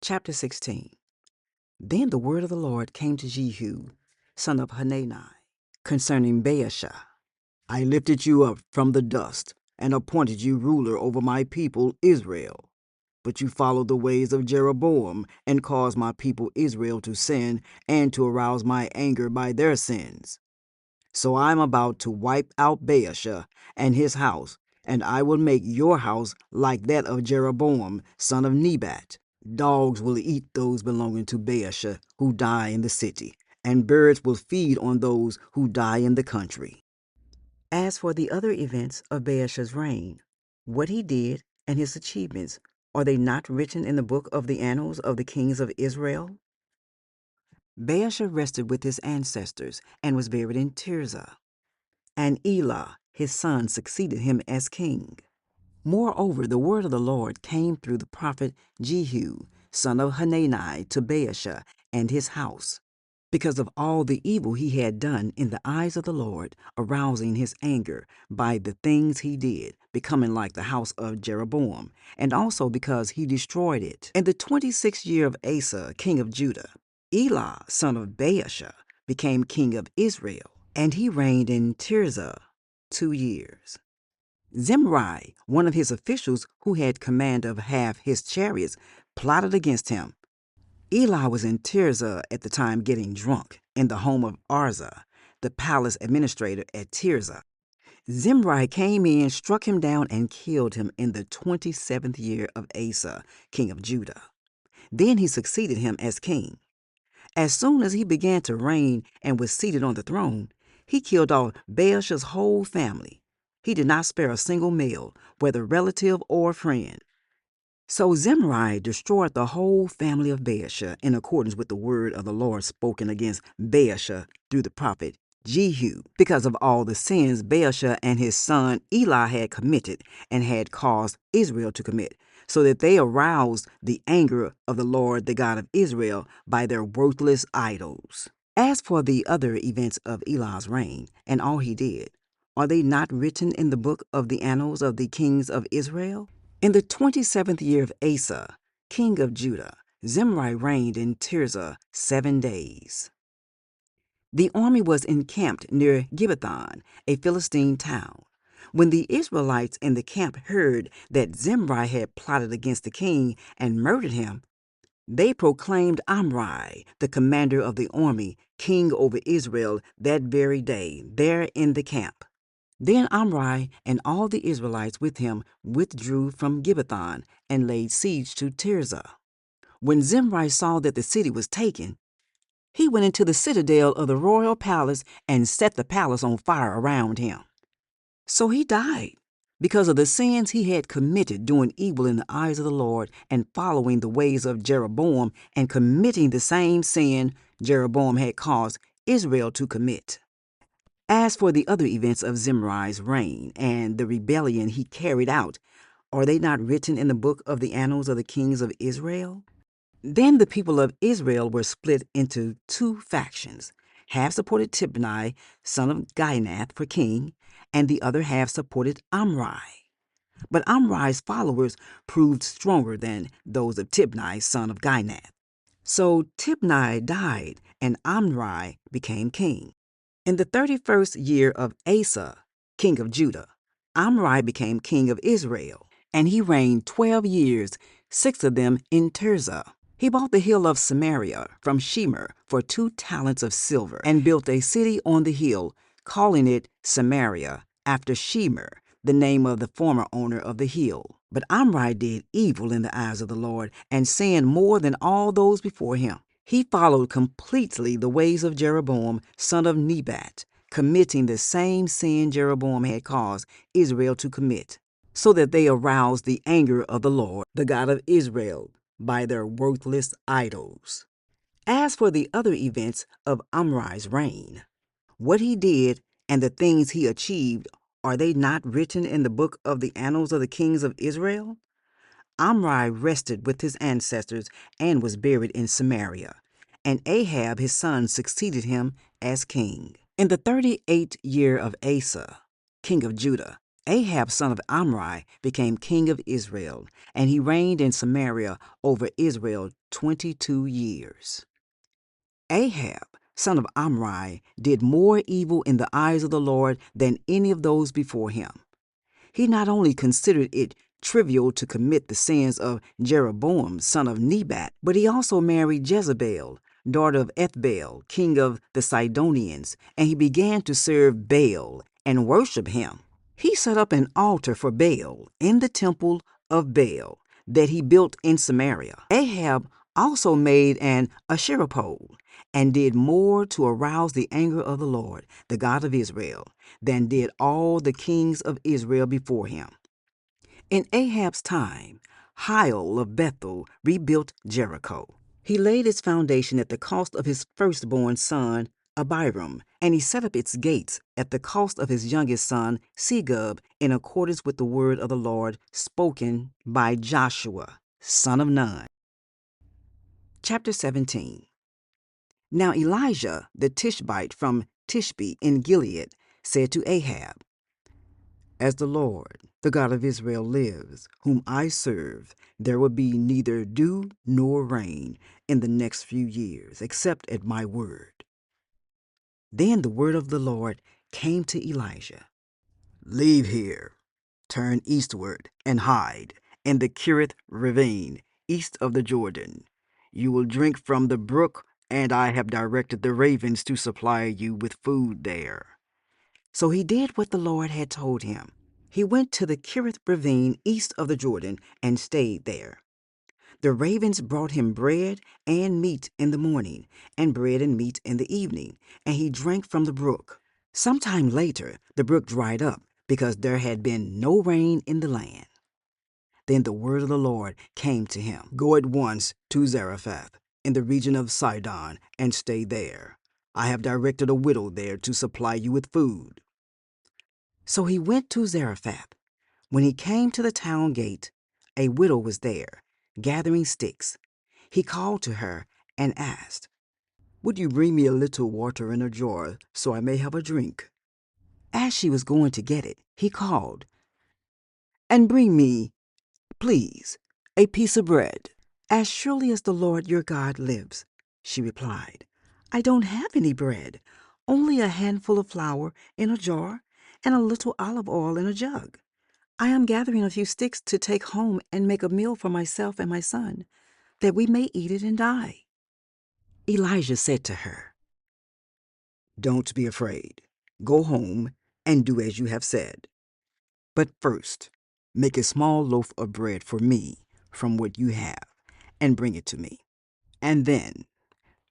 Chapter 16. Then the word of the Lord came to Jehu, son of Hanani, concerning Baasha. I lifted you up from the dust, and appointed you ruler over my people Israel. But you followed the ways of Jeroboam, and caused my people Israel to sin, and to arouse my anger by their sins. So I am about to wipe out Baasha and his house, and I will make your house like that of Jeroboam, son of Nebat. Dogs will eat those belonging to Baasha who die in the city, and birds will feed on those who die in the country. As for the other events of Baasha's reign, what he did and his achievements, are they not written in the book of the annals of the kings of Israel? Baasha rested with his ancestors and was buried in Tirzah, and Elah his son succeeded him as king. Moreover, the word of the Lord came through the prophet Jehu, son of Hanani, to Baasha and his house, because of all the evil he had done in the eyes of the Lord, arousing his anger by the things he did, becoming like the house of Jeroboam, and also because he destroyed it. In the 26th year of Asa, king of Judah, Elah, son of Baasha, became king of Israel, and he reigned in Tirzah 2 years. Zimri, one of his officials who had command of half his chariots, plotted against him. Elah was in Tirzah at the time getting drunk in the home of Arza, the palace administrator at Tirzah. Zimri came in, struck him down, and killed him in the 27th year of Asa, king of Judah. Then he succeeded him as king. As soon as he began to reign and was seated on the throne, he killed off Baasha's whole family. He did not spare a single male, whether relative or friend. So Zimri destroyed the whole family of Baasha in accordance with the word of the Lord spoken against Baasha through the prophet Jehu, because of all the sins Baasha and his son Elah had committed and had caused Israel to commit, so that they aroused the anger of the Lord, the God of Israel, by their worthless idols. As for the other events of Elah's reign and all he did, are they not written in the book of the annals of the kings of Israel? In the 27th year of Asa, king of Judah, Zimri reigned in Tirzah 7 days. The army was encamped near Gibbethon, a Philistine town. When the Israelites in the camp heard that Zimri had plotted against the king and murdered him, they proclaimed Omri, the commander of the army, king over Israel that very day, there in the camp. Then Omri and all the Israelites with him withdrew from Gibbethon and laid siege to Tirzah. When Zimri saw that the city was taken, he went into the citadel of the royal palace and set the palace on fire around him. So he died because of the sins he had committed, doing evil in the eyes of the Lord and following the ways of Jeroboam and committing the same sin Jeroboam had caused Israel to commit. As for the other events of Zimri's reign and the rebellion he carried out, are they not written in the book of the annals of the kings of Israel? Then the people of Israel were split into 2 factions. Half supported Tibni, son of Ginath, for king, and the other half supported Omri. But Omri's followers proved stronger than those of Tibni, son of Ginath. So Tibni died, and Omri became king. In the 31st year of Asa, king of Judah, Omri became king of Israel, and he reigned 12 years, 6 of them in Tirzah. He bought the hill of Samaria from Shemer for 2 talents of silver, and built a city on the hill, calling it Samaria, after Shemer, the name of the former owner of the hill. But Omri did evil in the eyes of the Lord, and sinned more than all those before him. He followed completely the ways of Jeroboam, son of Nebat, committing the same sin Jeroboam had caused Israel to commit, so that they aroused the anger of the Lord, the God of Israel, by their worthless idols. As for the other events of Omri's reign, what he did and the things he achieved, are they not written in the book of the annals of the kings of Israel? Omri rested with his ancestors and was buried in Samaria, and Ahab his son succeeded him as king. In the 38th year of Asa, king of Judah, Ahab, son of Omri, became king of Israel, and he reigned in Samaria over Israel 22 years. Ahab, son of Omri, did more evil in the eyes of the Lord than any of those before him. He not only considered it trivial to commit the sins of Jeroboam, son of Nebat, but he also married Jezebel, daughter of Ethbaal, king of the Sidonians, and he began to serve Baal and worship him. He set up an altar for Baal in the temple of Baal that he built in Samaria. Ahab also made an Asherah pole and did more to arouse the anger of the Lord, the God of Israel, than did all the kings of Israel before him. In Ahab's time, Hiel of Bethel rebuilt Jericho. He laid its foundation at the cost of his firstborn son, Abiram, and he set up its gates at the cost of his youngest son, Segub, in accordance with the word of the Lord spoken by Joshua, son of Nun. Chapter 17. Now Elijah the Tishbite from Tishbe in Gilead said to Ahab, "As the Lord, the God of Israel, lives, whom I serve, there will be neither dew nor rain in the next few years, except at my word." Then the word of the Lord came to Elijah. "Leave here, turn eastward, and hide in the Kerith ravine, east of the Jordan. You will drink from the brook, and I have directed the ravens to supply you with food there." So he did what the Lord had told him. He went to the Kerith ravine east of the Jordan and stayed there. The ravens brought him bread and meat in the morning, and bread and meat in the evening, and he drank from the brook. Sometime later, the brook dried up, because there had been no rain in the land. Then the word of the Lord came to him. "Go at once to Zarephath, in the region of Sidon, and stay there. I have directed a widow there to supply you with food." So he went to Zarephath. When he came to the town gate, a widow was there, gathering sticks. He called to her and asked, "Would you bring me a little water in a jar so I may have a drink?" As she was going to get it, he called, "And bring me, please, a piece of bread." "As surely as the Lord your God lives," she replied, "I don't have any bread, only a handful of flour in a jar and a little olive oil in a jug. I am gathering a few sticks to take home and make a meal for myself and my son, that we may eat it and die." Elijah said to her, "Don't be afraid. Go home and do as you have said. But first, make a small loaf of bread for me from what you have, and bring it to me. And then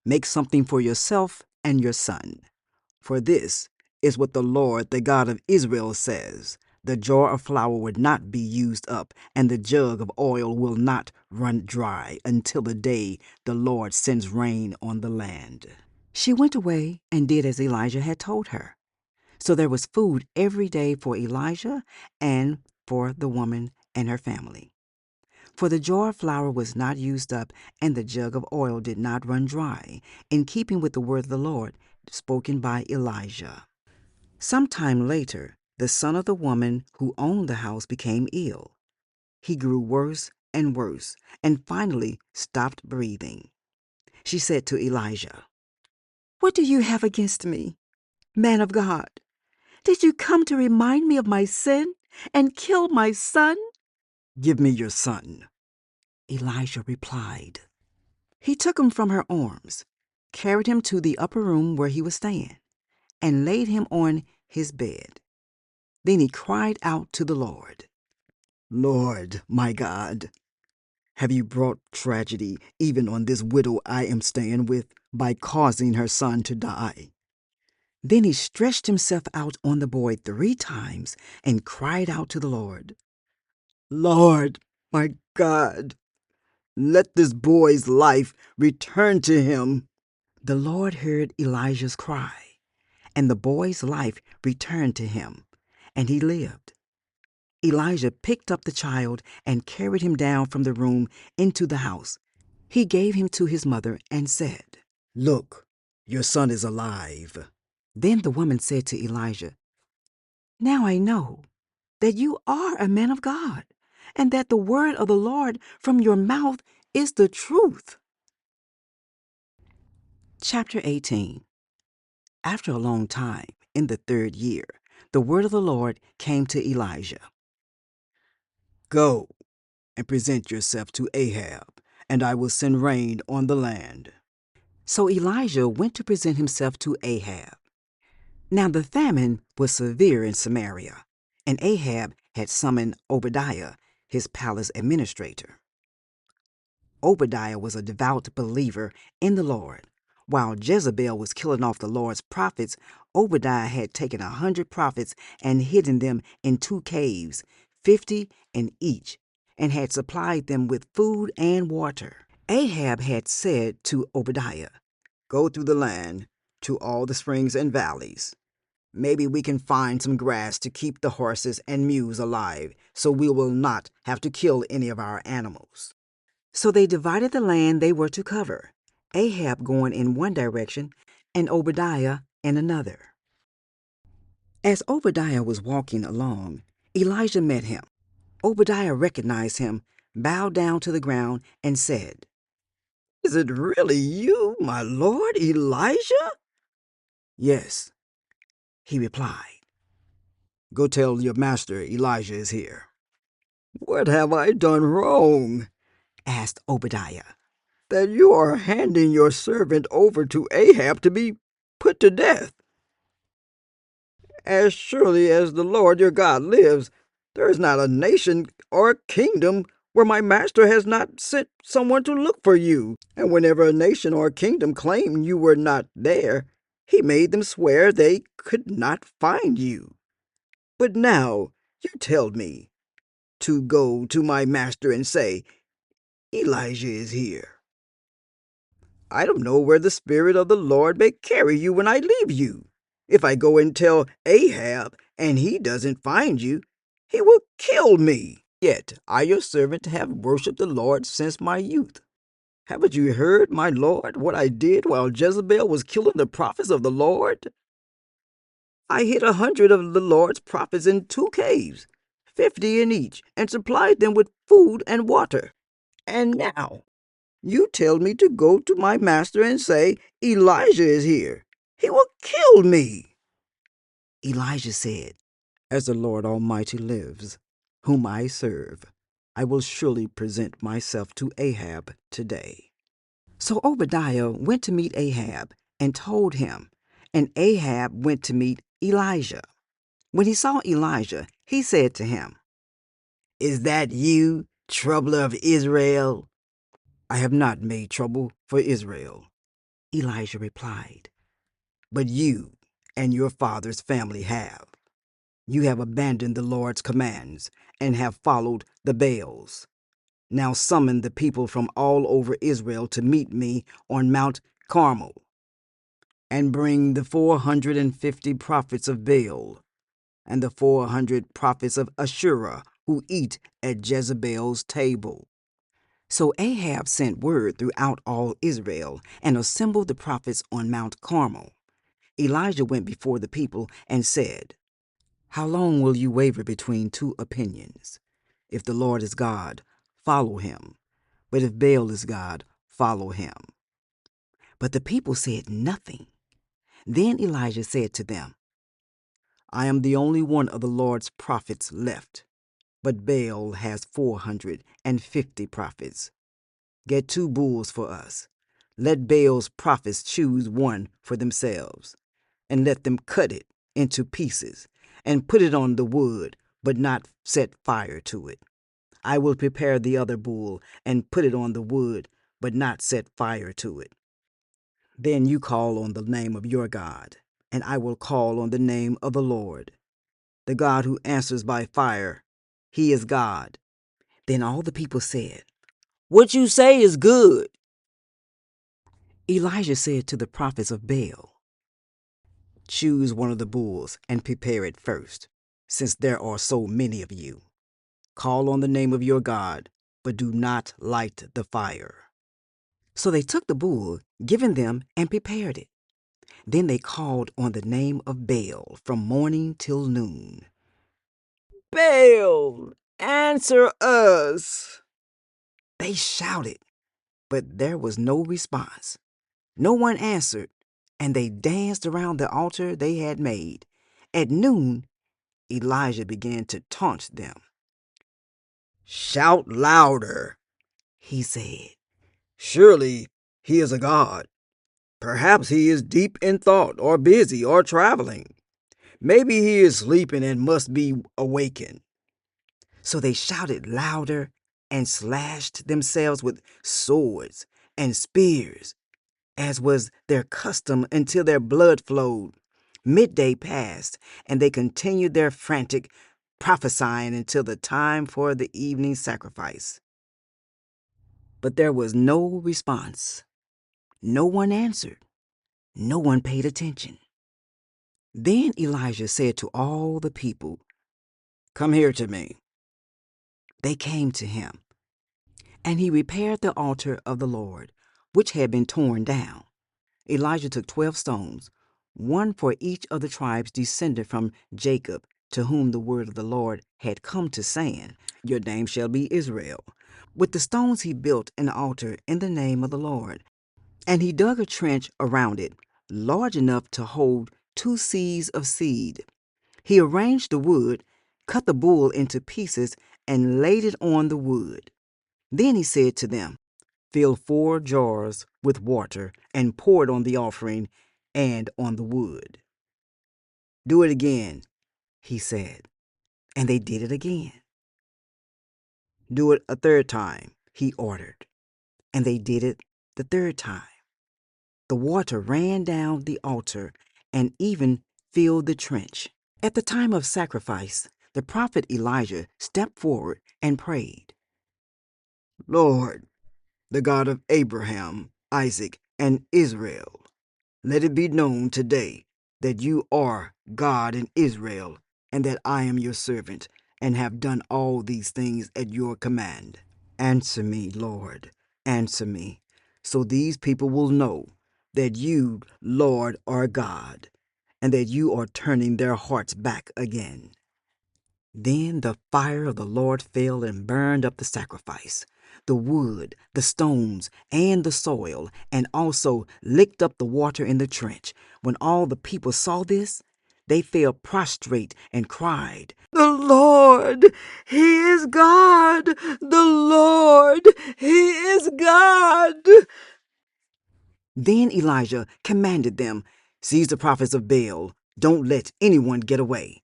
make something for yourself and your son. For this is what the Lord, the God of Israel, says: the jar of flour will not be used up, and the jug of oil will not run dry until the day the Lord sends rain on the land." She went away and did as Elijah had told her. So there was food every day for Elijah and for the woman and her family. For the jar of flour was not used up, and the jug of oil did not run dry, in keeping with the word of the Lord spoken by Elijah. Some time later, the son of the woman who owned the house became ill. He grew worse and worse, and finally stopped breathing. She said to Elijah, "What do you have against me, man of God? Did you come to remind me of my sin and kill my son?" "Give me your son," Elijah replied. He took him from her arms, carried him to the upper room where he was staying, and laid him on his bed. Then he cried out to the Lord, "Lord, my God, have you brought tragedy even on this widow I am staying with by causing her son to die?" Then he stretched himself out on the boy 3 times and cried out to the Lord, "Lord, my God, let this boy's life return to him." The Lord heard Elijah's cry, and the boy's life returned to him, and he lived. Elijah picked up the child and carried him down from the room into the house. He gave him to his mother and said, "Look, your son is alive." Then the woman said to Elijah, "Now I know that you are a man of God, and that the word of the Lord from your mouth is the truth. Chapter 18. After a long time, in the 3rd year, the word of the Lord came to Elijah. Go and present yourself to Ahab, and I will send rain on the land. So Elijah went to present himself to Ahab. Now the famine was severe in Samaria, and Ahab had summoned Obadiah, his palace administrator. Obadiah was a devout believer in the Lord. While Jezebel was killing off the Lord's prophets, Obadiah had taken 100 prophets and hidden them in 2 caves, 50 in each, and had supplied them with food and water. Ahab had said to Obadiah, Go through the land to all the springs and valleys. Maybe we can find some grass to keep the horses and mules alive, so we will not have to kill any of our animals. So they divided the land they were to cover, Ahab going in one direction and Obadiah in another. As Obadiah was walking along, Elijah met him. Obadiah recognized him, bowed down to the ground, and said, Is it really you, my lord Elijah? Yes, he replied. Go tell your master Elijah is here. What have I done wrong? Asked Obadiah, that you are handing your servant over to Ahab to be put to death. As surely as the Lord your God lives, there is not a nation or kingdom where my master has not sent someone to look for you. And whenever a nation or kingdom claimed you were not there, he made them swear they could not find you. But now you tell me to go to my master and say, Elijah is here. I don't know where the Spirit of the Lord may carry you when I leave you. If I go and tell Ahab, and he doesn't find you, he will kill me. Yet I, your servant, have worshipped the Lord since my youth. Haven't you heard, my Lord, what I did while Jezebel was killing the prophets of the Lord? I hid 100 of the Lord's prophets in 2 caves, 50 in each, and supplied them with food and water. And now you tell me to go to my master and say, Elijah is here. He will kill me. Elijah said, As the Lord Almighty lives, whom I serve, I will surely present myself to Ahab today. So Obadiah went to meet Ahab and told him, and Ahab went to meet Elijah. When he saw Elijah, he said to him, Is that you, troubler of Israel? I have not made trouble for Israel, Elijah replied. But you and your father's family have. You have abandoned the Lord's commands and have followed the Baals. Now summon the people from all over Israel to meet me on Mount Carmel, and bring the 450 prophets of Baal and the 400 prophets of Asherah who eat at Jezebel's table. So Ahab sent word throughout all Israel and assembled the prophets on Mount Carmel. Elijah went before the people and said, How long will you waver between 2 opinions? If the Lord is God, follow him. But if Baal is God, follow him. But the people said nothing. Then Elijah said to them, I am the only one of the Lord's prophets left, but Baal has 450 prophets. Get 2 bulls for us. Let Baal's prophets choose one for themselves, and let them cut it into pieces, and put it on the wood, but not set fire to it. I will prepare the other bull, and put it on the wood, but not set fire to it. Then you call on the name of your God, and I will call on the name of the Lord, the God who answers by fire. He is God. Then all the people said, What you say is good. Elijah said to the prophets of Baal, Choose one of the bulls and prepare it first, since there are so many of you. Call on the name of your God, but do not light the fire. So they took the bull given them and prepared it. Then they called on the name of Baal from morning till noon. Baal, answer us!" They shouted, but there was no response. No one answered, and they danced around the altar they had made. At noon, Elijah began to taunt them. "Shout louder," he said. "Surely he is a god. Perhaps he is deep in thought, or busy, or traveling. Maybe he is sleeping and must be awakened." So they shouted louder and slashed themselves with swords and spears, as was their custom, until their blood flowed. Midday passed, and they continued their frantic prophesying until the time for the evening sacrifice. But there was no response. No one answered. No one paid attention. Then Elijah said to all the people, "Come here to me." They came to him, and he repaired the altar of the Lord, which had been torn down. Elijah took 12 stones, one for each of the tribes descended from Jacob, to whom the word of the Lord had come to saying, "Your name shall be Israel." With the stones he built an altar in the name of the Lord, and he dug a trench around it, large enough to hold 2 seahs of seed. He arranged the wood, cut the bull into pieces, and laid it on the wood. Then he said to them, "Fill 4 jars with water and pour it on the offering and on the wood." "Do it again," he said, and they did it again. "Do it a 3rd time," he ordered, and they did it the 3rd time. The water ran down the altar and even filled the trench. At the time of sacrifice, the prophet Elijah stepped forward and prayed, "Lord, the God of Abraham, Isaac, and Israel, let it be known today that you are God in Israel, and that I am your servant, and have done all these things at your command. Answer me, Lord, answer me, so these people will know that you, Lord, are God, and that you are turning their hearts back again." Then the fire of the Lord fell and burned up the sacrifice, the wood, the stones, and the soil, and also licked up the water in the trench. When all the people saw this, they fell prostrate and cried, "The Lord, He is God! The Lord, He is God!" Then Elijah commanded them, "Seize the prophets of Baal. Don't let anyone get away."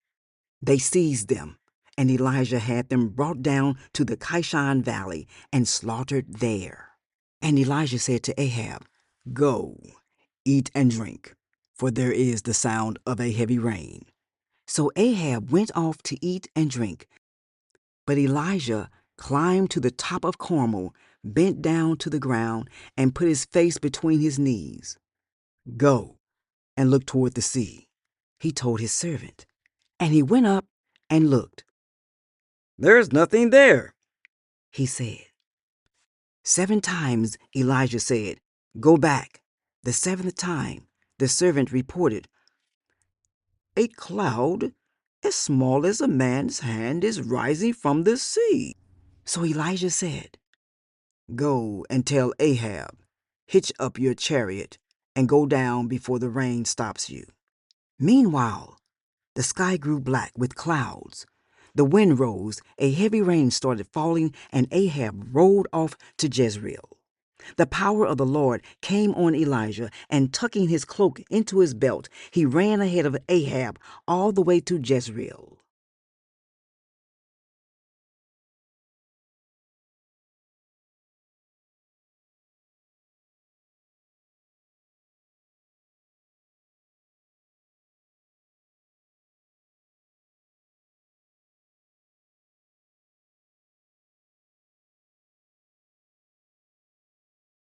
They seized them, and Elijah had them brought down to the Kishon Valley and slaughtered there. And Elijah said to Ahab, "Go, eat and drink, for there is the sound of a heavy rain." So Ahab went off to eat and drink. But Elijah climbed to the top of Carmel, bent down to the ground, and put his face between his knees. "Go and look toward the sea," he told his servant. And he went up and looked. "There's nothing there," he said. 7 times Elijah said, "Go back." The 7th time the servant reported, "A cloud as small as a man's hand is rising from the sea." So Elijah said, "Go and tell Ahab, hitch up your chariot and go down before the rain stops you." Meanwhile, the sky grew black with clouds. The wind rose, a heavy rain started falling, and Ahab rode off to Jezreel. The power of the Lord came on Elijah, and tucking his cloak into his belt, he ran ahead of Ahab all the way to Jezreel.